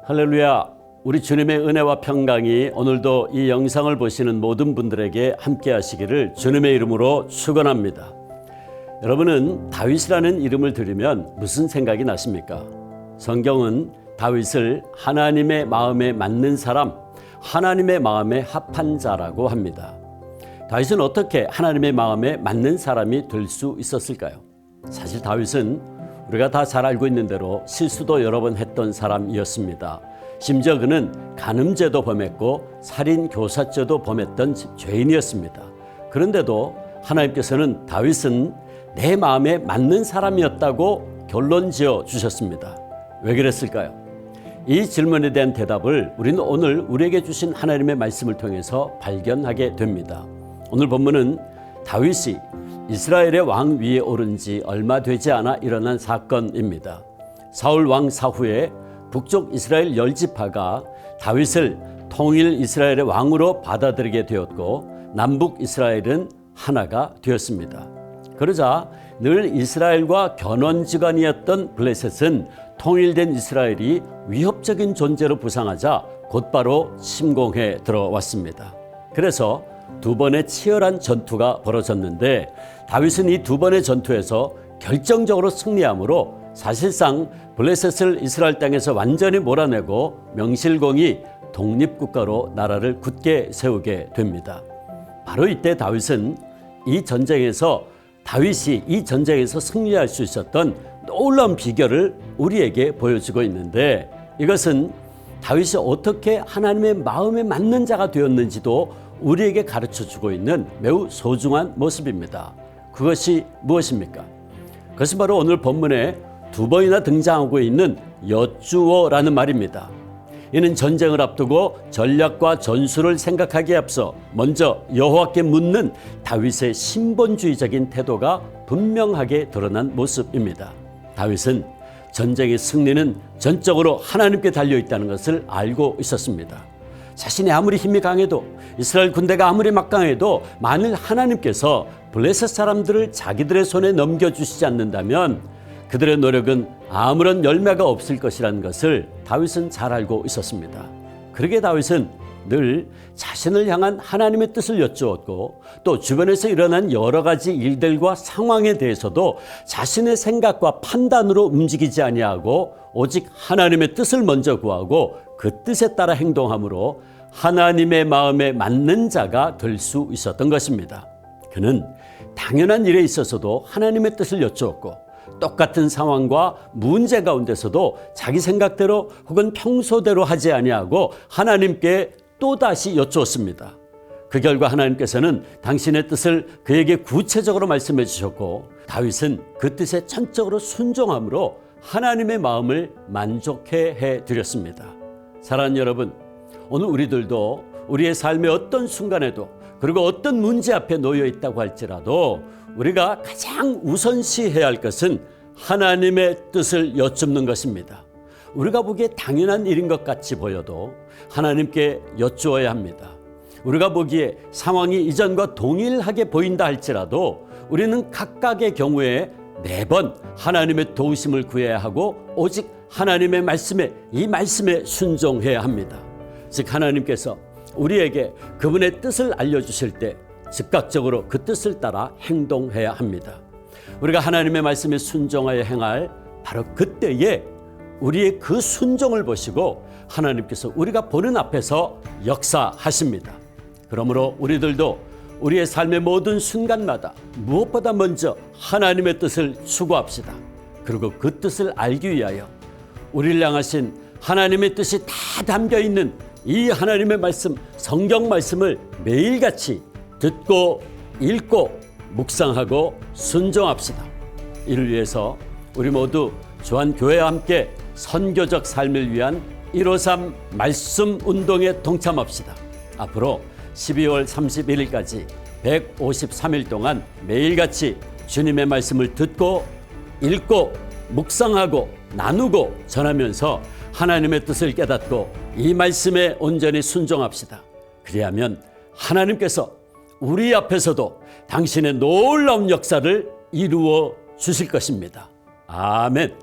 할렐루야. 우리 주님의 은혜와 평강이 오늘도 이 영상을 보시는 모든 분들에게 함께 하시기를 주님의 이름으로 축원합니다. 여러분은 다윗이라는 이름을 들으면 무슨 생각이 나십니까? 성경은 다윗을 하나님의 마음에 맞는 사람, 하나님의 마음에 합한 자라고 합니다. 다윗은 어떻게 하나님의 마음에 맞는 사람이 될 수 있었을까요? 사실 다윗은 우리가 다 잘 알고 있는 대로 실수도 여러 번 했던 사람이었습니다. 심지어 그는 간음죄도 범했고 살인교사죄도 범했던 죄인이었습니다. 그런데도 하나님께서는 다윗은 내 마음에 맞는 사람이었다고 결론지어 주셨습니다. 왜 그랬을까요? 이 질문에 대한 대답을 우리는 오늘 우리에게 주신 하나님의 말씀을 통해서 발견하게 됩니다. 오늘 본문은 다윗이 이스라엘의 왕 위에 오른 지 얼마 되지 않아 일어난 사건입니다. 사울 왕 사후에 북쪽 이스라엘 10지파가 다윗을 통일 이스라엘의 왕으로 받아들이게 되었고 남북 이스라엘은 하나가 되었습니다. 그러자 늘 이스라엘과 견원지간이었던 블레셋은 통일된 이스라엘이 위협적인 존재로 부상하자 곧바로 침공해 들어왔습니다. 그래서 두 번의 치열한 전투가 벌어졌는데 다윗은 이 두 번의 전투에서 결정적으로 승리함으로 사실상 블레셋을 이스라엘 땅에서 완전히 몰아내고 명실공히 독립국가로 나라를 굳게 세우게 됩니다. 바로 이때 다윗이 이 전쟁에서 승리할 수 있었던 놀라운 비결을 우리에게 보여주고 있는데, 이것은 다윗이 어떻게 하나님의 마음에 맞는 자가 되었는지도 우리에게 가르쳐주고 있는 매우 소중한 모습입니다. 그것이 무엇입니까? 그것은 바로 오늘 본문에 두 번이나 등장하고 있는 여쭈어라는 말입니다. 이는 전쟁을 앞두고 전략과 전술을 생각하기에 앞서 먼저 여호와께 묻는 다윗의 신본주의적인 태도가 분명하게 드러난 모습입니다. 다윗은 전쟁의 승리는 전적으로 하나님께 달려있다는 것을 알고 있었습니다. 자신이 아무리 힘이 강해도, 이스라엘 군대가 아무리 막강해도 만일 하나님께서 블레셋 사람들을 자기들의 손에 넘겨주시지 않는다면 그들의 노력은 아무런 열매가 없을 것이라는 것을 다윗은 잘 알고 있었습니다. 그러기에 다윗은 늘 자신을 향한 하나님의 뜻을 여쭈었고, 또 주변에서 일어난 여러 가지 일들과 상황에 대해서도 자신의 생각과 판단으로 움직이지 아니하고 오직 하나님의 뜻을 먼저 구하고 그 뜻에 따라 행동함으로 하나님의 마음에 맞는 자가 될 수 있었던 것입니다. 그는 당연한 일에 있어서도 하나님의 뜻을 여쭈었고, 똑같은 상황과 문제 가운데서도 자기 생각대로 혹은 평소대로 하지 아니하고 하나님께 또다시 여쭈었습니다. 그 결과 하나님께서는 당신의 뜻을 그에게 구체적으로 말씀해 주셨고, 다윗은 그 뜻에 전적으로 순종함으로 하나님의 마음을 만족해 해드렸습니다. 사랑하는 여러분, 오늘 우리들도 우리의 삶의 어떤 순간에도, 그리고 어떤 문제 앞에 놓여 있다고 할지라도 우리가 가장 우선시해야 할 것은 하나님의 뜻을 여쭙는 것입니다. 우리가 보기에 당연한 일인 것 같이 보여도 하나님께 여쭈어야 합니다. 우리가 보기에 상황이 이전과 동일하게 보인다 할지라도 우리는 각각의 경우에 매번 하나님의 도우심을 구해야 하고 오직 하나님의 말씀에, 이 말씀에 순종해야 합니다. 즉 하나님께서 우리에게 그분의 뜻을 알려주실 때 즉각적으로 그 뜻을 따라 행동해야 합니다. 우리가 하나님의 말씀에 순종하여 행할 바로 그때에 우리의 그 순종을 보시고 하나님께서 우리가 보는 앞에서 역사하십니다. 그러므로 우리들도 우리의 삶의 모든 순간마다 무엇보다 먼저 하나님의 뜻을 추구합시다. 그리고 그 뜻을 알기 위하여 우리를 향하신 하나님의 뜻이 다 담겨있는 이 하나님의 말씀, 성경 말씀을 매일같이 듣고 읽고 묵상하고 순종합시다. 이를 위해서 우리 모두 주한교회와 함께 선교적 삶을 위한 153 말씀 운동에 동참합시다. 앞으로 12월 31일까지 153일 동안 매일같이 주님의 말씀을 듣고 읽고 묵상하고 나누고 전하면서 하나님의 뜻을 깨닫고 이 말씀에 온전히 순종합시다. 그리하면 하나님께서 우리 앞에서도 당신의 놀라운 역사를 이루어 주실 것입니다. 아멘.